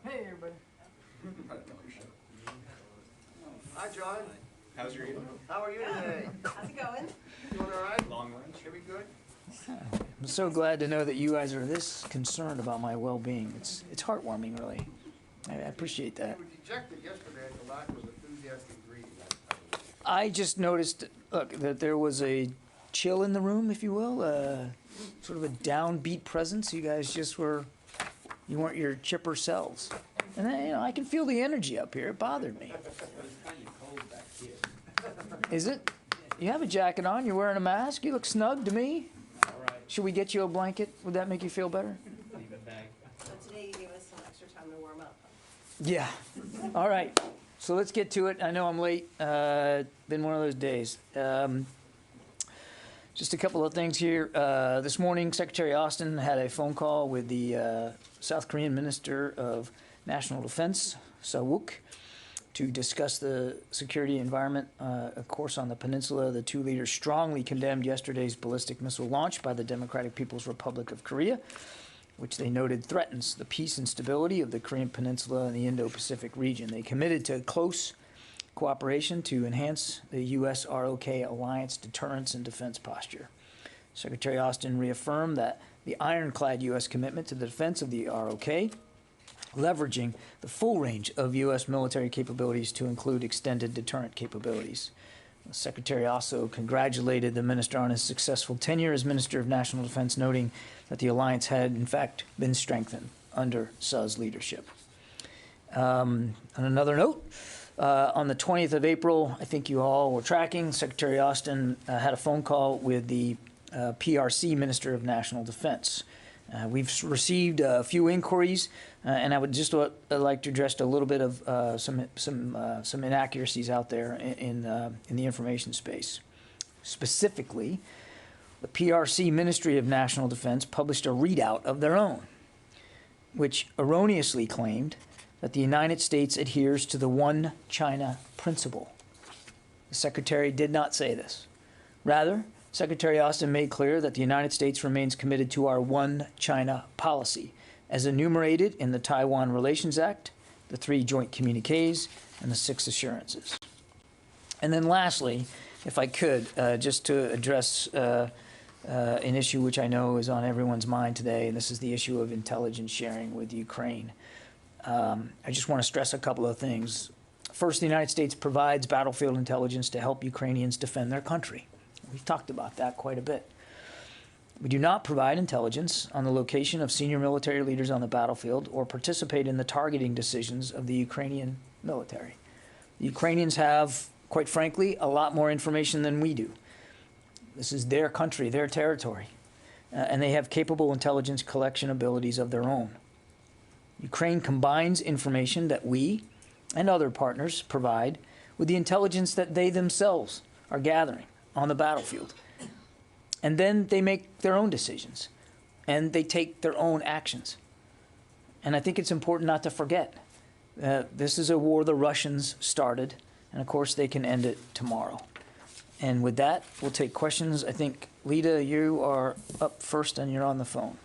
Hey, everybody. Hi, John. How's your evening? How are you today? How's it going? Doing all right? Long lunch? Every good? I'm so glad to know that you guys are this concerned about my well-being. It's heartwarming, really. I appreciate that. You were dejected yesterday at the lack of enthusiastic greeting. I just noticed, look, that there was a chill in the room, if you will, sort of a downbeat presence. You guys just were, you weren't your chipper selves. And then, you know, I can feel the energy up here. It bothered me. It was kind of cold back here. Is it? You have a jacket on. You're wearing a mask. You look snug to me. All right. Should we get you a blanket? Would that make you feel better? Leave it back. So today you gave us some extra time to warm up. Yeah. All right. So let's get to it. I know I'm late. Been one of those days. Just a couple of things here. This morning, Secretary Austin had a phone call with the South Korean Minister of National Defense, Seo-wook, to discuss the security environment, of course, on the peninsula. The two leaders strongly condemned yesterday's ballistic missile launch by the Democratic People's Republic of Korea, which they noted threatens the peace and stability of the Korean Peninsula and the Indo-Pacific region. They committed to close cooperation to enhance the U.S.-ROK alliance deterrence and defense posture. Secretary Austin reaffirmed that the ironclad U.S. commitment to the defense of the ROK, leveraging the full range of U.S. military capabilities to include extended deterrent capabilities. The Secretary also congratulated the minister on his successful tenure as Minister of National Defense, noting that the alliance had, in fact, been strengthened under Seo's leadership. On another note, on the 20th of April, I think you all were tracking, Secretary Austin had a phone call with the PRC Minister of National Defense. We've received a few inquiries, and I would just like to address a little bit of some inaccuracies out there in the information space. Specifically, the PRC Ministry of National Defense published a readout of their own, which erroneously claimed that the United States adheres to the One China principle. The Secretary did not say this. Rather, Secretary Austin made clear that the United States remains committed to our One China policy, as enumerated in the Taiwan Relations Act, the 3 joint communiques, and the 6 assurances. And then lastly, if I could, just to address an issue which I know is on everyone's mind today, and this is the issue of intelligence sharing with Ukraine. I just want to stress a couple of things. First, the United States provides battlefield intelligence to help Ukrainians defend their country. We've talked about that quite a bit. We do not provide intelligence on the location of senior military leaders on the battlefield or participate in the targeting decisions of the Ukrainian military. The Ukrainians have, quite frankly, a lot more information than we do. This is their country, their territory, and they have capable intelligence collection abilities of their own. Ukraine combines information that we and other partners provide with the intelligence that they themselves are gathering on the battlefield. And then they make their own decisions, and they take their own actions. And I think it's important not to forget this is a war the Russians started, and of course they can end it tomorrow. And with that, we'll take questions. I think, Lita, you are up first, and you're on the phone.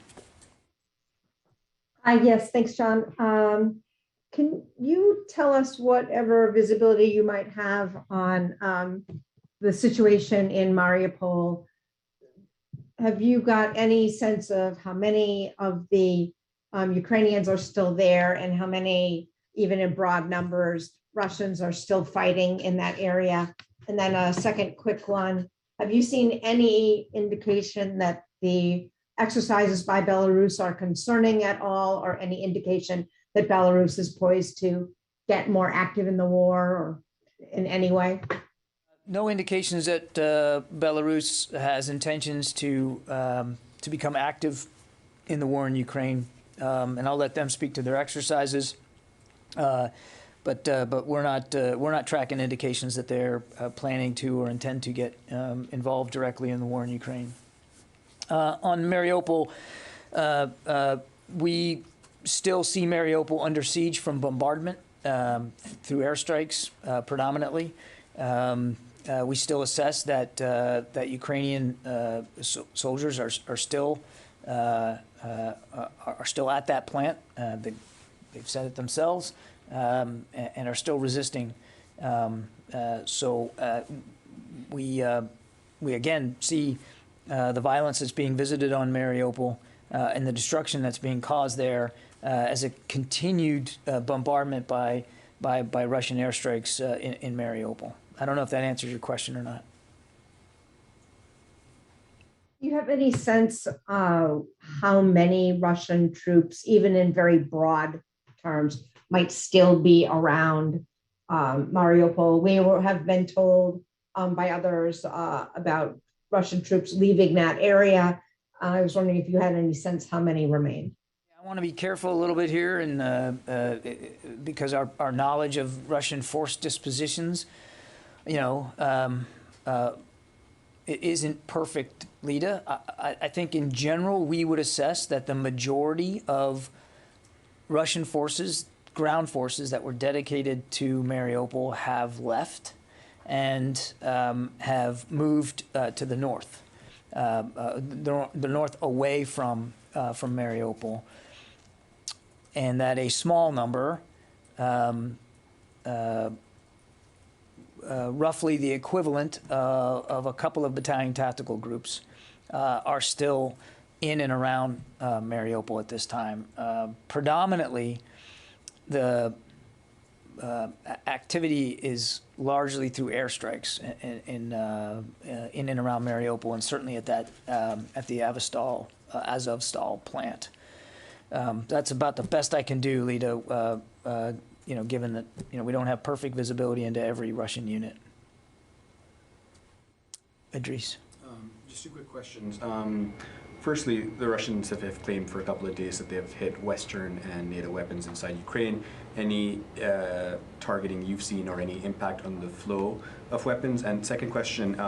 Yes, thanks, John. Can you tell us whatever visibility you might have on the situation in Mariupol have you got any sense of how many of the Ukrainians are still there and how many, even in broad numbers, Russians are still fighting in that area? And then a second quick one, have you seen any indication that the exercises by Belarus are concerning at all, or any indication that Belarus is poised to get more active in the war or in any way? No indications that Belarus has intentions to become active in the war in Ukraine, and I'll let them speak to their exercises. But we're not tracking indications that they're planning to or intend to get involved directly in the war in Ukraine. On Mariupol, we still see Mariupol under siege from bombardment through airstrikes predominantly. We still assess that that Ukrainian soldiers are still at that plant. They've said it themselves, and are still resisting. We again see the violence that's being visited on Mariupol and the destruction that's being caused there as a continued bombardment by Russian airstrikes in Mariupol. I don't know if that answers your question or not. Do you have any sense of how many Russian troops, even in very broad terms, might still be around Mariupol? We have been told by others about Russian troops leaving that area. I was wondering if you had any sense how many remain. I want to be careful a little bit here, and because our knowledge of Russian force dispositions, it isn't perfect, Lita. I think in general we would assess that the majority of Russian forces, ground forces that were dedicated to Mariupol, have left and have moved to the north, the north away from Mariupol, and that a small number, roughly the equivalent of a couple of battalion tactical groups, are still in and around Mariupol at this time. Predominantly, the activity is largely through airstrikes in and around Mariupol, and certainly at the Azovstal plant. That's about the best I can do, Lita. Given that we don't have perfect visibility into every Russian unit. Idris. Just two quick questions. Firstly, the Russians have claimed for a couple of days that they have hit Western and NATO weapons inside Ukraine. Any targeting you've seen or any impact on the flow of weapons? And second question,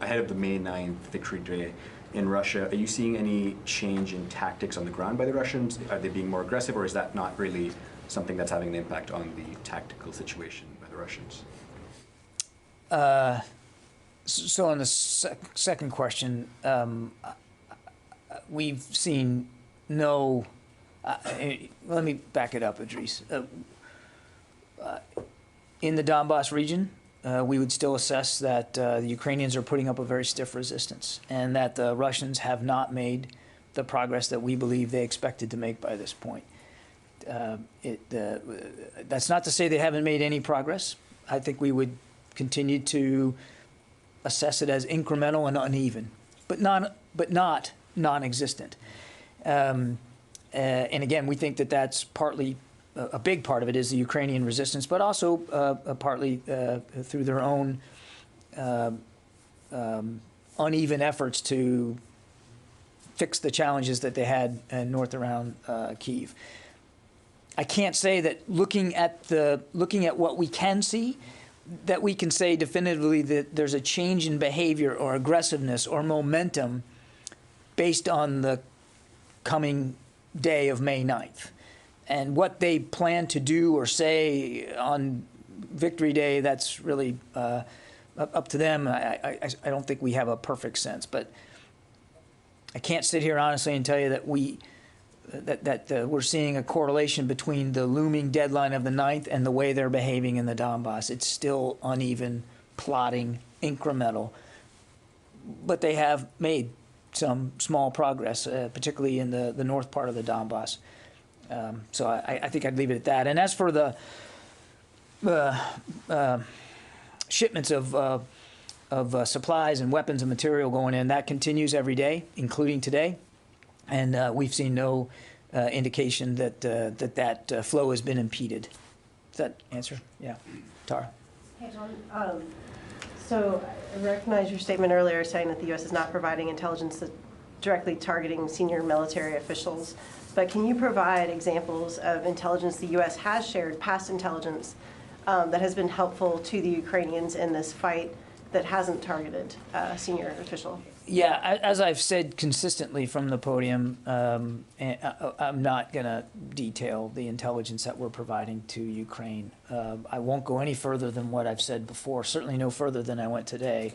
ahead of the May 9th Victory Day in Russia, are you seeing any change in tactics on the ground by the Russians? Are they being more aggressive, or is that not really something that's having an impact on the tactical situation by the Russians? So on the second question, we've seen no. Let me back it up, Idris. In the Donbass region, we would still assess that the Ukrainians are putting up a very stiff resistance, and that the Russians have not made the progress that we believe they expected to make by this point. That's not to say they haven't made any progress. I think we would continue to assess it as incremental and uneven, but not non-existent. And again, we think that that's partly a big part of it is the Ukrainian resistance, but also partly through their own uneven efforts to fix the challenges that they had north around Kyiv. I can't say that looking at what we can see, that we can say definitively that there's a change in behavior or aggressiveness or momentum based on the coming day of May 9th. And what they plan to do or say on Victory Day, that's really up to them. I don't think we have a perfect sense, but I can't sit here honestly and tell you that we're seeing a correlation between the looming deadline of the 9th and the way they're behaving in the Donbass. It's still uneven, plodding, incremental. But they have made some small progress, particularly in the north part of the Donbass. So I think I'd leave it at that. And as for the shipments of supplies and weapons and material going in, that continues every day, including today. And we've seen no indication that that flow has been impeded. Does that answer? Yeah. Tara? Hey, John. So I recognize your statement earlier saying that the U.S. is not providing intelligence that's directly targeting senior military officials. But can you provide examples of intelligence the U.S. has shared, past intelligence, that has been helpful to the Ukrainians in this fight that hasn't targeted a senior official? Yeah, as I've said consistently from the podium, and I'm not going to detail the intelligence that we're providing to Ukraine. I won't go any further than what I've said before, certainly no further than I went today.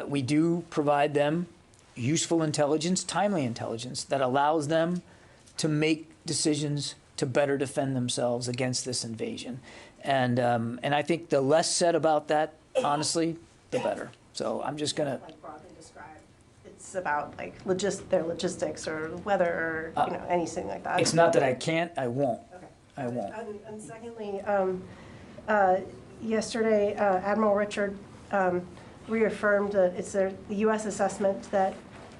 We do provide them useful intelligence, timely intelligence, that allows them to make decisions to better defend themselves against this invasion. And I think the less said about that, honestly, the better. So I'm just going to... Like broadly describe, it's about like their logistics or weather or anything like that. It's not that I can't, I won't. Okay. I won't. And secondly, yesterday, Admiral Richard reaffirmed that it's the U.S. assessment that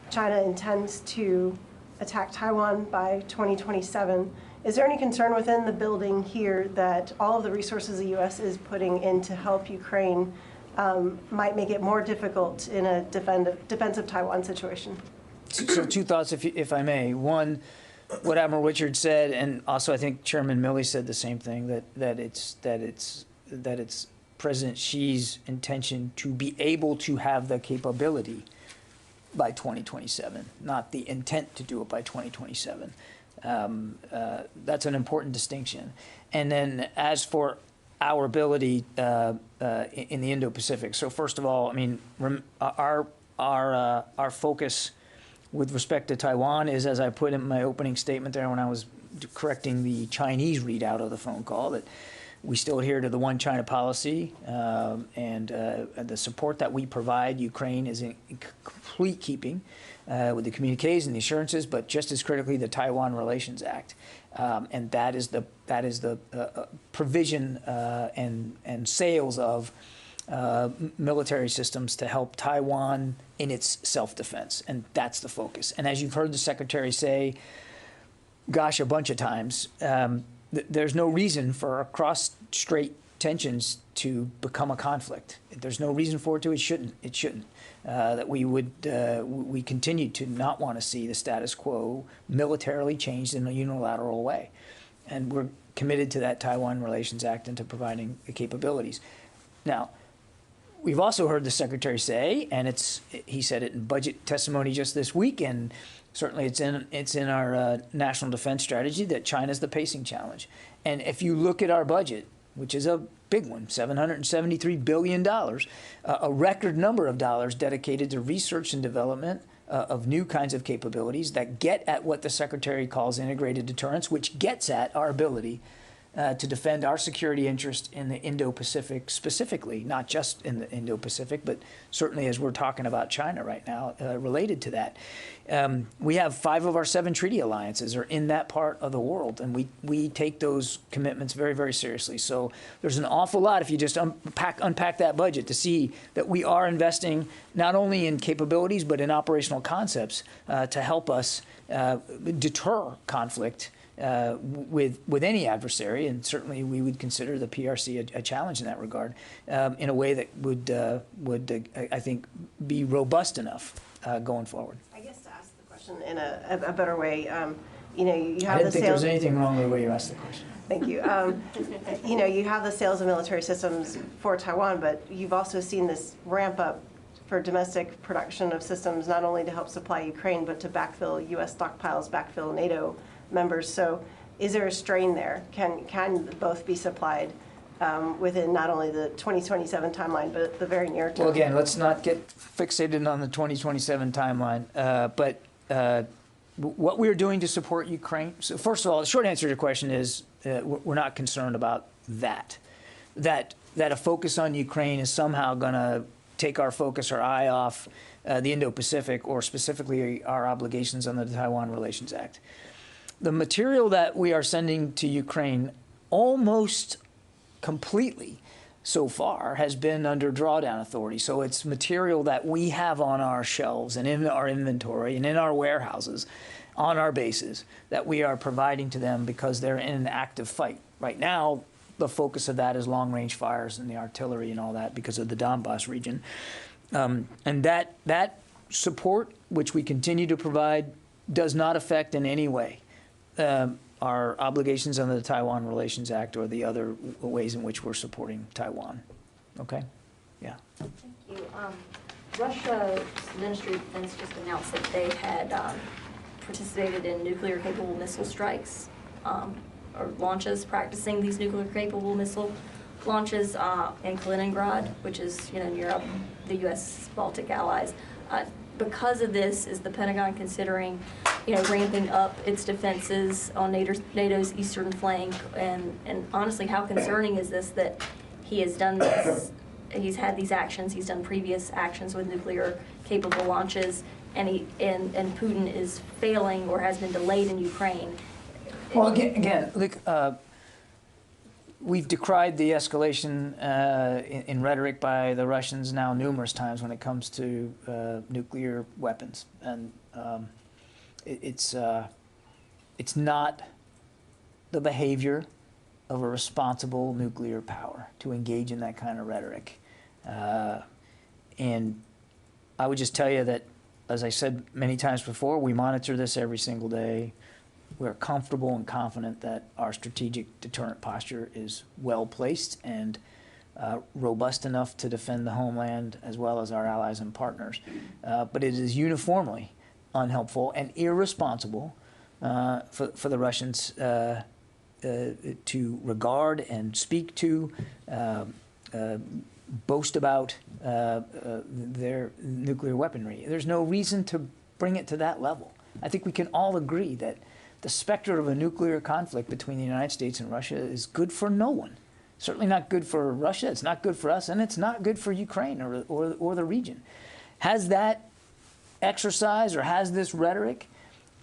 China intends to attack Taiwan by 2027. Is there any concern within the building here that all of the resources the U.S. is putting in to help Ukraine might make it more difficult in a defensive Taiwan situation? So two thoughts, if I may. One, what Admiral Richard said, and also I think Chairman Milley said the same thing, that it's President Xi's intention to be able to have the capability by 2027, not the intent to do it by 2027. That's an important distinction. And then as for our ability in the Indo-Pacific, so first of all, I mean, our focus with respect to Taiwan is, as I put in my opening statement there when I was correcting the Chinese readout of the phone call, that we still adhere to the one China policy, and the support that we provide Ukraine is in complete keeping with the communiques and the assurances, but just as critically, the Taiwan Relations Act, and that is the provision and sales of military systems to help Taiwan in its self-defense, and that's the focus. And as you've heard the Secretary say, gosh, a bunch of times, there's no reason for cross-strait tensions to become a conflict. There's no reason for it to. It shouldn't. It shouldn't. That we continue to not want to see the status quo militarily changed in a unilateral way, and we're committed to that Taiwan Relations Act and to providing the capabilities. Now, we've also heard the Secretary say, and he said it in budget testimony just this week, and certainly it's in our national defense strategy, that China's the pacing challenge. And if you look at our budget, which is a big one, $773 billion, a record number of dollars dedicated to research and development of new kinds of capabilities that get at what the Secretary calls integrated deterrence, which gets at our ability to defend our security interest in the Indo-Pacific specifically, not just in the Indo-Pacific, but certainly as we're talking about China right now, related to that. We have 5 of our 7 treaty alliances are in that part of the world, and we take those commitments very, very seriously. So there's an awful lot, if you just unpack that budget, to see that we are investing not only in capabilities, but in operational concepts to help us deter conflict with any adversary, and certainly we would consider the PRC a challenge in that regard, in a way that would I think, be robust enough going forward. I guess to ask the question in a better way, you I have didn't the think there was sales. anything wrong with the way you asked the question. Thank you. You have the sales of military systems for Taiwan, but you've also seen this ramp up for domestic production of systems, not only to help supply Ukraine, but to backfill U.S. stockpiles, backfill NATO members. So is there a strain there? Can both be supplied within not only the 2027 timeline, but the very near term? Well, again, let's not get fixated on the 2027 timeline, but what we're doing to support Ukraine. So first of all, the short answer to your question is we're not concerned about that a focus on Ukraine is somehow going to take our focus or eye off the Indo-Pacific, or specifically our obligations under the Taiwan Relations Act. The material that we are sending to Ukraine almost completely so far has been under drawdown authority. So it's material that we have on our shelves and in our inventory and in our warehouses on our bases that we are providing to them because they're in an active fight. Right now, the focus of that is long-range fires and the artillery and all that because of the Donbass region. And that support, which we continue to provide, does not affect in any way our obligations under the Taiwan Relations Act or the other ways in which we're supporting Taiwan. Okay? Yeah. Thank you. Russia's Ministry of Defense just announced that they had participated in nuclear-capable missile strikes or launches, practicing these nuclear-capable missile launches in Kaliningrad, which is, near the U.S. Baltic allies. Because of this, is the Pentagon considering, ramping up its defenses on NATO's eastern flank? And honestly, how concerning is this that he has done this? He's had these actions. He's done previous actions with nuclear-capable launches, and Putin is failing or has been delayed in Ukraine. Well, again, look, we've decried the escalation in rhetoric by the Russians now numerous times when it comes to nuclear weapons, and it's not the behavior of a responsible nuclear power to engage in that kind of rhetoric. And I would just tell you that, as I said many times before, we monitor this every single day. We're comfortable and confident that our strategic deterrent posture is well placed and robust enough to defend the homeland as well as our allies and partners. But it is uniformly unhelpful and irresponsible for the Russians to regard and speak to, boast about their nuclear weaponry. There's no reason to bring it to that level. I think we can all agree that the specter of a nuclear conflict between the United States and Russia is good for no one. Certainly not good for Russia, it's not good for us, and it's not good for Ukraine or the region. Has that exercise or has this rhetoric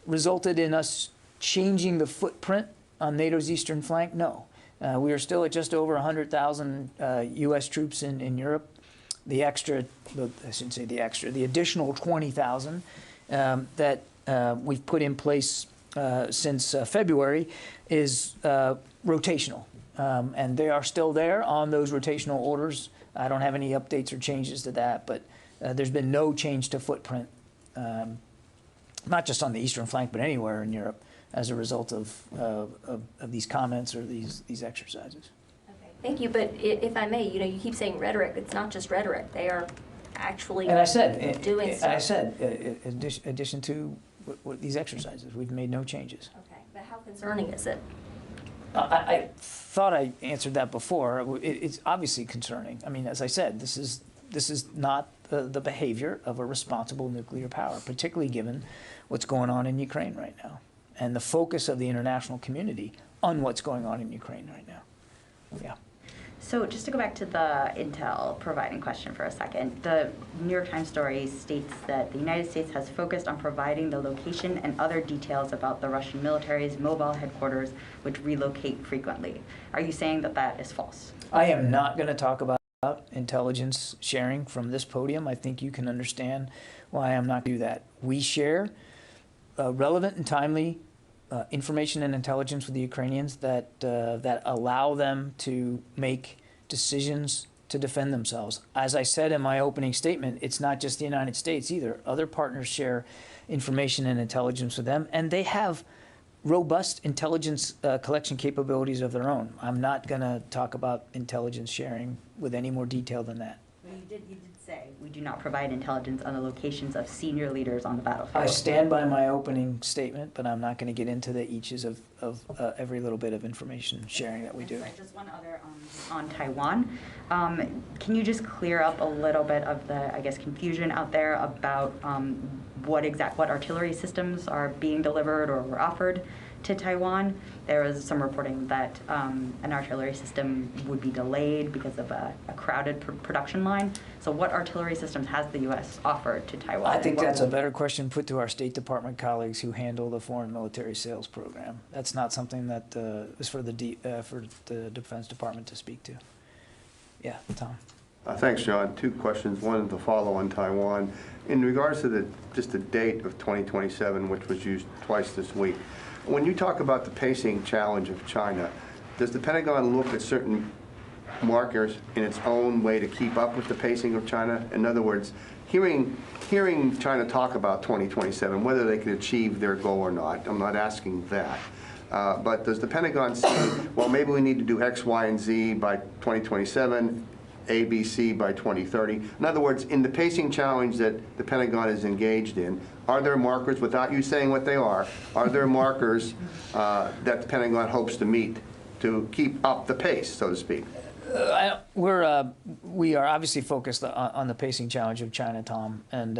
resulted in us changing the footprint on NATO's eastern flank? No. We are still at just over 100,000 U.S. troops in Europe. The additional 20,000 that we've put in place since February is rotational. And they are still there on those rotational orders. I don't have any updates or changes to that, but there's been no change to footprint, not just on the eastern flank, but anywhere in Europe as a result of these comments or these exercises. Okay, thank you. But if I may, you keep saying rhetoric. It's not just rhetoric. They are actually and I said, doing stuff. And I said, in addition to these exercises, we've made no changes. Okay, but how concerning is it? I thought I answered that before. It's obviously concerning. I mean, as I said, this is not the behavior of a responsible nuclear power, particularly given what's going on in Ukraine right now and the focus of the international community on what's going on in Ukraine right now. Yeah. So just to go back to the intel providing question for a second, the New York Times story states that the United States has focused on providing the location and other details about the Russian military's mobile headquarters, which relocate frequently. Are you saying that that is false? I am not going to talk about intelligence sharing from this podium. I think you can understand why I'm not going to do that. We share relevant and timely information and intelligence with the Ukrainians that allow them to make decisions to defend themselves. As I said in my opening statement, it's not just the United States either. Other partners share information and intelligence with them, and they have robust intelligence collection capabilities of their own. I'm not going to talk about intelligence sharing with any more detail than that. Well, you did say we do not provide intelligence on the locations of senior leaders on the battlefield. I stand by my opening statement, but I'm not going to get into the eaches of every little bit of information sharing that we do. Just one other on Taiwan. Can you just clear up a little bit of the, I guess, confusion out there about what artillery systems are being delivered or were offered to Taiwan. There was some reporting that an artillery system would be delayed because of a crowded production line. So what artillery systems has the U.S. offered to Taiwan? I think that's a better question put to our State Department colleagues who handle the foreign military sales program. That's not something that is for the Defense Department to speak to. Yeah, Tom. Thanks, John. Two questions. One to follow on Taiwan. In regards to just the date of 2027, which was used twice this week, when you talk about the pacing challenge of China, does the Pentagon look at certain markers in its own way to keep up with the pacing of China? In other words, hearing China talk about 2027, whether they can achieve their goal or not, I'm not asking that. But does the Pentagon see, well, maybe we need to do X, Y, and Z by 2027, A, B, C by 2030? In other words, in the pacing challenge that the Pentagon is engaged in, are there markers, without you saying what they are there markers that the Pentagon hopes to meet to keep up the pace, so to speak? We are obviously focused on the pacing challenge of China, Tom, and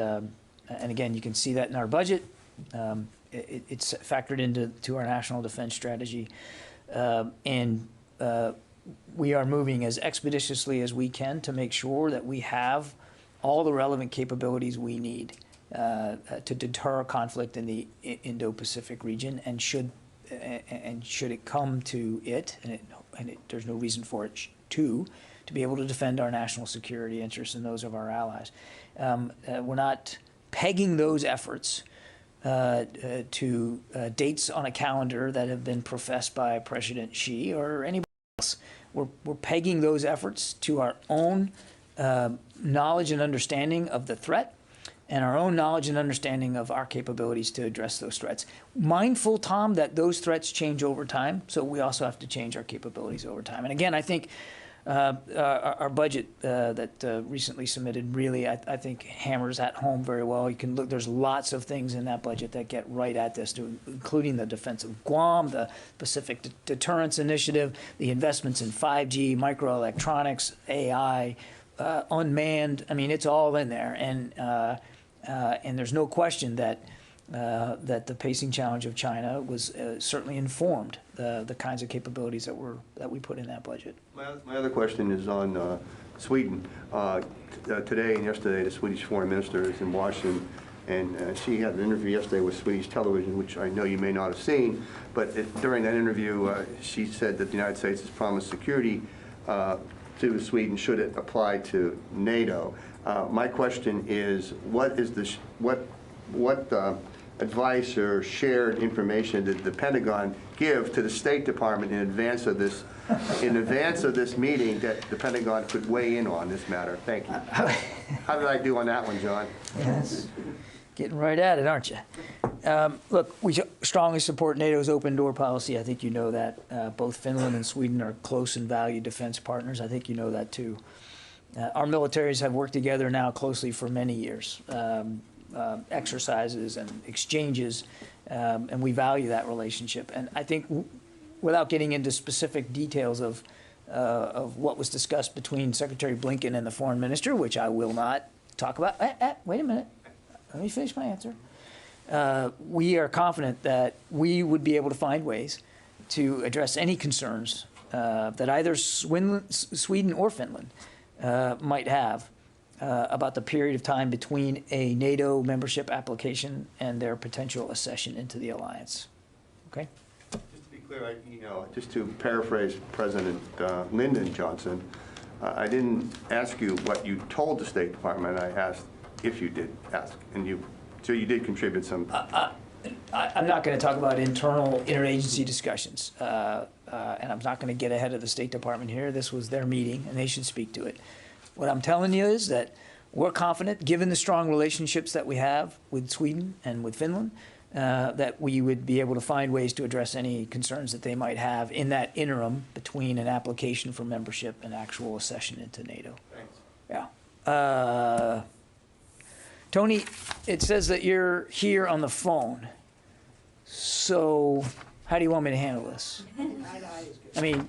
again, you can see that in our budget. It's factored into our national defense strategy, and we are moving as expeditiously as we can to make sure that we have all the relevant capabilities we need to deter conflict in the Indo-Pacific region, and should it come to it, there's no reason for it to be able to defend our national security interests and those of our allies. We're not pegging those efforts to dates on a calendar that have been professed by President Xi or anybody else. We're pegging those efforts to our own knowledge and understanding of the threat, and our own knowledge and understanding of our capabilities to address those threats. Mindful, Tom, that those threats change over time, so we also have to change our capabilities over time. And again, I think our budget that recently submitted really, I think, hammers that home very well. You can look, there's lots of things in that budget that get right at this, including the defense of Guam, the Pacific Deterrence Initiative, the investments in 5G, microelectronics, AI, unmanned. I mean, it's all in there, and there's no question that the pacing challenge of China was certainly informed the kinds of capabilities that we put in that budget. My other question is on Sweden. Today and yesterday, the Swedish foreign minister is in Washington, and she had an interview yesterday with Swedish television, which I know you may not have seen, but during that interview, she said that the United States has promised security to Sweden should it apply to NATO. My question is, what advice or shared information did the Pentagon give to the State Department in advance of this meeting that the Pentagon could weigh in on this matter? Thank you. How did I do on that one, John? Yes. Getting right at it, aren't you? Look, we strongly support NATO's open door policy. I think you know that. Both Finland and Sweden are close and valued defense partners. I think you know that too. Our militaries have worked together now closely for many years. Exercises and exchanges, and we value that relationship. And I think, without getting into specific details of what was discussed between Secretary Blinken and the foreign minister, which I will not talk about. Wait a minute. Let me finish my answer. We are confident that we would be able to find ways to address any concerns that either Sweden or Finland might have about the period of time between a NATO membership application and their potential accession into the alliance. Okay? Just to be clear, just to paraphrase President Lyndon Johnson, I didn't ask you what you told the State Department. I asked if you did ask, and so you did contribute some. I'm not going to talk about internal interagency discussions, and I'm not going to get ahead of the State Department here. This was their meeting, and they should speak to it. What I'm telling you is that we're confident, given the strong relationships that we have with Sweden and with Finland, that we would be able to find ways to address any concerns that they might have in that interim between an application for membership and actual accession into NATO. Thanks. Yeah. Tony, it says that you're here on the phone. So How do you want me to handle this? I mean,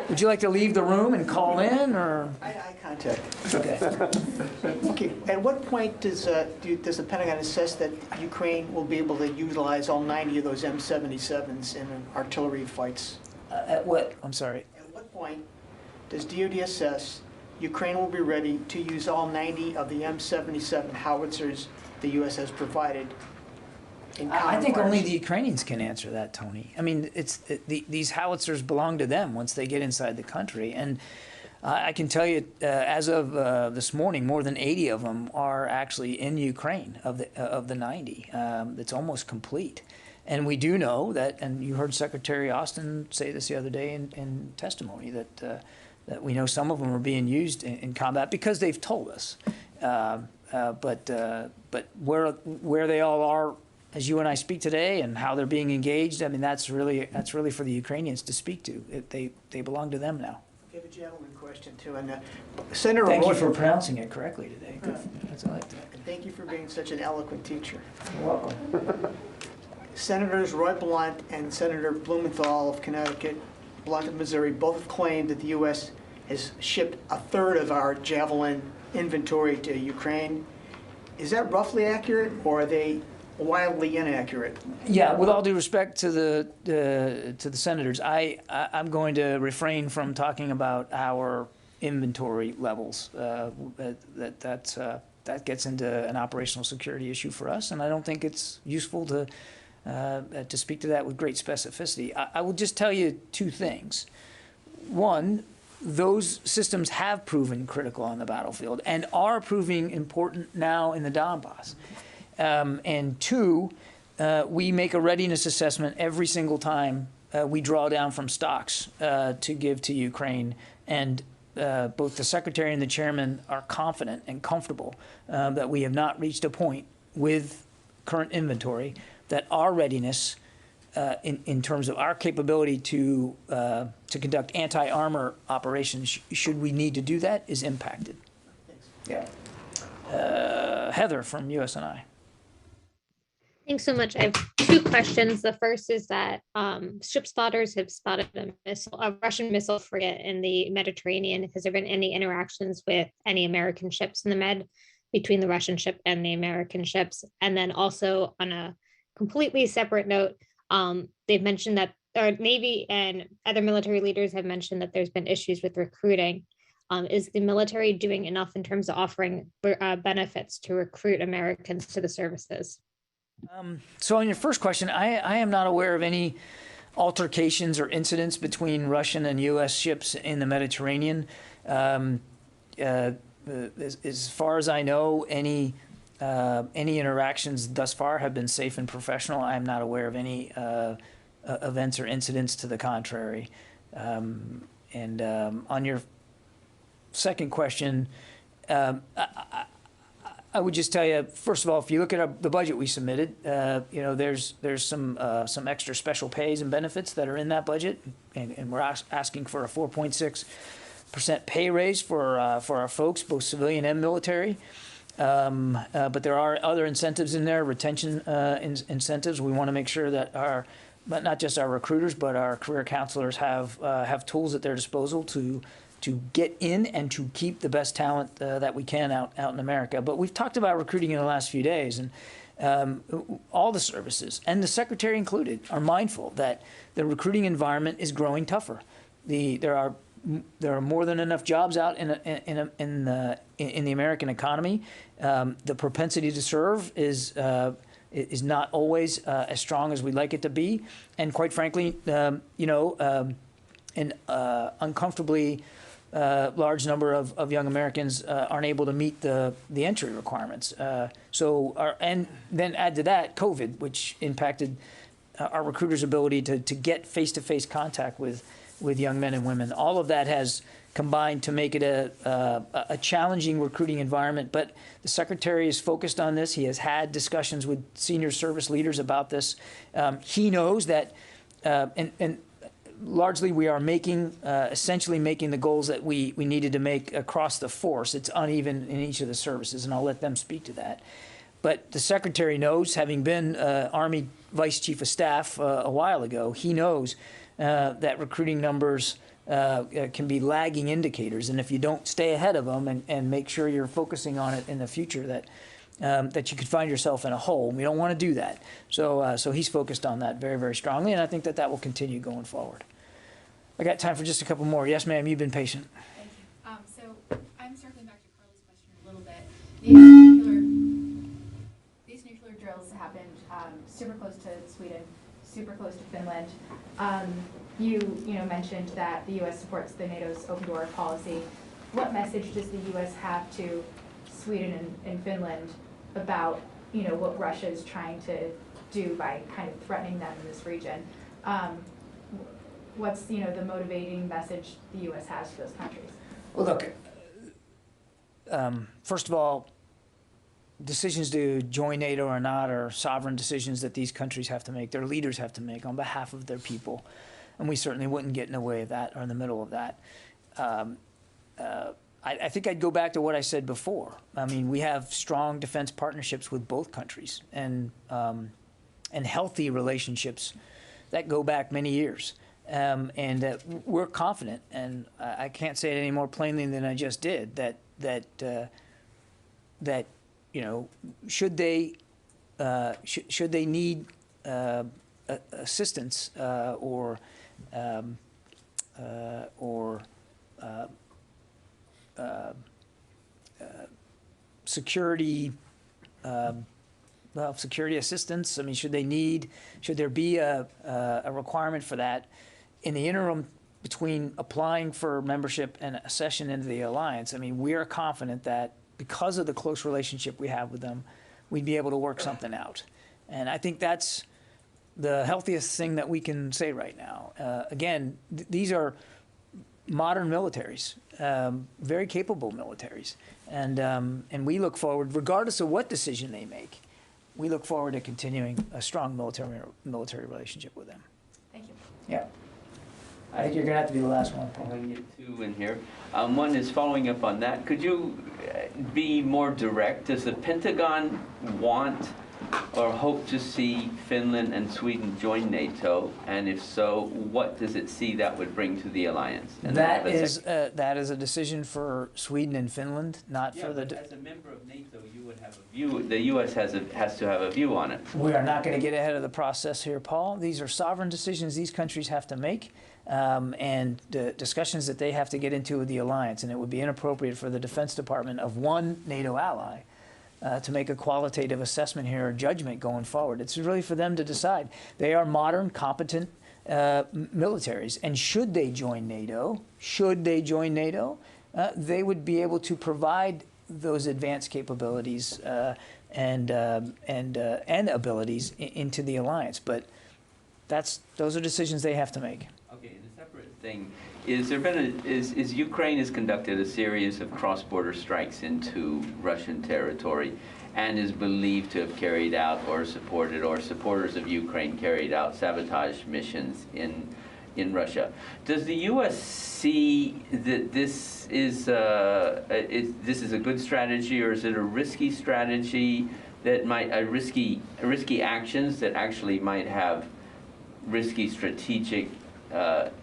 would you like to leave the room and call in, or? Eye contact. Okay. Okay, at what point does the Pentagon assess that Ukraine will be able to utilize all 90 of those M77s in artillery fights? At what? I'm sorry. At what point does DoD assess Ukraine will be ready to use all 90 of the M77 howitzers the U.S. has provided? I think only the Ukrainians can answer that, Tony. I mean, these howitzers belong to them once they get inside the country. And I can tell you, as of this morning, more than 80 of them are actually in Ukraine of the 90. It's almost complete. And we do know that, and you heard Secretary Austin say this the other day in testimony, that we know some of them are being used in combat because they've told us. But where they all are, as you and I speak today, and how they're being engaged, I mean, that's really for the Ukrainians to speak to. They belong to them now. I have a gentleman question too, and Senator. Thank you Roy for pronouncing it correctly today. Good. I like that. And thank you for being such an eloquent teacher. You're welcome. Senators Roy Blunt and Senator Blumenthal of Connecticut, Blunt of Missouri, both have claimed that the U.S. has shipped a third of our Javelin inventory to Ukraine. Is that roughly accurate, or are they wildly inaccurate? Yeah, with all due respect to the senators, I'm going to refrain from talking about our inventory levels. That gets into an operational security issue for us, and I don't think it's useful to speak to that with great specificity. I will just tell you two things. One, those systems have proven critical on the battlefield and are proving important now in the Donbass. And two, we make a readiness assessment every single time we draw down from stocks to give to Ukraine. And both the Secretary and the Chairman are confident and comfortable that we have not reached a point with current inventory that our readiness in terms of our capability to conduct anti-armor operations, should we need to do that, is impacted. Thanks. Yeah. Heather from USNI. Thanks so much. I have two questions. The first is that ship spotters have spotted a Russian missile frigate in the Mediterranean. Has there been any interactions with any American ships in the Med between the Russian ship and the American ships? And then also on a completely separate note, they've mentioned that our Navy and other military leaders have mentioned that there's been issues with recruiting. Is the military doing enough in terms of offering benefits to recruit Americans to the services? So on your first question, I am not aware of any altercations or incidents between Russian and U.S. ships in the Mediterranean. As far as I know, any interactions thus far have been safe and professional. I'm not aware of any events or incidents to the contrary. On your second question, I would just tell you, first of all, if you look at the budget we submitted, there's some extra special pays and benefits that are in that budget, and we're asking for a 4.6% pay raise for our folks, both civilian and military. But there are other incentives in there, retention incentives. We want to make sure that but not just our recruiters, but our career counselors have tools at their disposal to get in and to keep the best talent that we can out in America. But we've talked about recruiting in the last few days, and all the services, and the Secretary included, are mindful that the recruiting environment is growing tougher. There are more than enough jobs out in the American economy. The propensity to serve is not always as strong as we'd like it to be, and quite frankly, an uncomfortably large number of young Americans aren't able to meet the entry requirements. And then add to that COVID, which impacted our recruiters' ability to get face-to-face contact with young men and women. All of that has combined to make it a challenging recruiting environment. But the Secretary is focused on this. He has had discussions with senior service leaders about this. He knows that, and largely we are essentially making the goals that we needed to make across the force. It's uneven in each of the services, and I'll let them speak to that. But the secretary knows, having been Army Vice Chief of Staff a while ago, he knows that recruiting numbers can be lagging indicators. And if you don't stay ahead of them and make sure you're focusing on it in the future, that you could find yourself in a hole. We don't want to do that. So he's focused on that very, very strongly, and I think that will continue going forward. I got time for just a couple more. Yes, ma'am, you've been patient. Thank you. So I'm circling back to Carly's question a little bit. These nuclear drills happened super close to Sweden, super close to Finland. You mentioned that the U.S. supports the NATO's open door policy. What message does the U.S. have to Sweden and Finland about what Russia is trying to do by kind of threatening them in this region? What's the motivating message the U.S. has for those countries? Well, look, first of all, decisions to join NATO or not are sovereign decisions that these countries have to make, their leaders have to make on behalf of their people. And we certainly wouldn't get in the way of that or in the middle of that. I think I'd go back to what I said before. I mean, we have strong defense partnerships with both countries and healthy relationships that go back many years. And we're confident, and I can't say it any more plainly than I just did, that should they need assistance or security security assistance. I mean, should there be a requirement for that in the interim between applying for membership and accession into the alliance? I mean, we are confident that because of the close relationship we have with them, we'd be able to work something out. And I think that's the healthiest thing that we can say right now. Again, these are modern militaries, very capable militaries. And we look forward, regardless of what decision they make, we look forward to continuing a strong military relationship with them. Thank you. Yeah. I think you're going to have to be the last one, Paul. I'm going to get two in here. One is following up on that. Could you be more direct? Does the Pentagon want or hope to see Finland and Sweden join NATO? And if so, what does it see that would bring to the alliance? And that is a decision for Sweden and Finland, not for the... As a member of NATO, you would have a view. The U.S. has to have a view on it. We are not going to get ahead of the process here, Paul. These are sovereign decisions these countries have to make. And the discussions that they have to get into with the alliance, and it would be inappropriate for the Defense Department of one NATO ally to make a qualitative assessment here or judgment going forward. It's really for them to decide. They are modern, competent militaries, and should they join NATO, they would be able to provide those advanced capabilities and abilities into the alliance. But those are decisions they have to make. Okay, and a separate thing is Ukraine has conducted a series of cross-border strikes into Russian territory and is believed to have carried out or supported, or supporters of Ukraine carried out sabotage missions in Russia. Does the U.S. see that this is a good strategy, or is it a risky strategy that might risky actions that actually might have risky strategic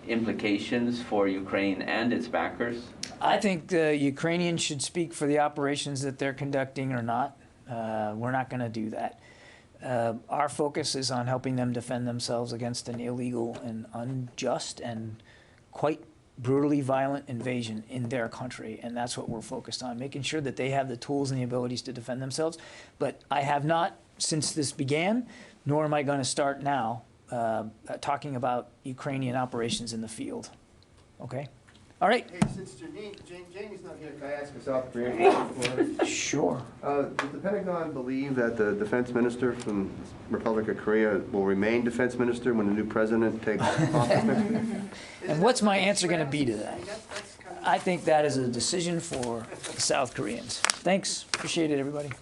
implications for Ukraine and its backers? I think the Ukrainians should speak for the operations that they're conducting or not. We're not going to do that. Our focus is on helping them defend themselves against an illegal and unjust and quite brutally violent invasion in their country, and that's what we're focused on, making sure that they have the tools and the abilities to defend themselves. But I have not, since this began, nor am I going to start now, talking about Ukrainian operations in the field. Okay? All right. Hey, since Janie's not here, can I ask a South Korean question? Sure. Does the Pentagon believe that the defense minister from the Republic of Korea will remain defense minister when the new president takes office next week? And what's my answer going to be to that? I think that is a decision for the South Koreans. Thanks. Appreciate it, everybody.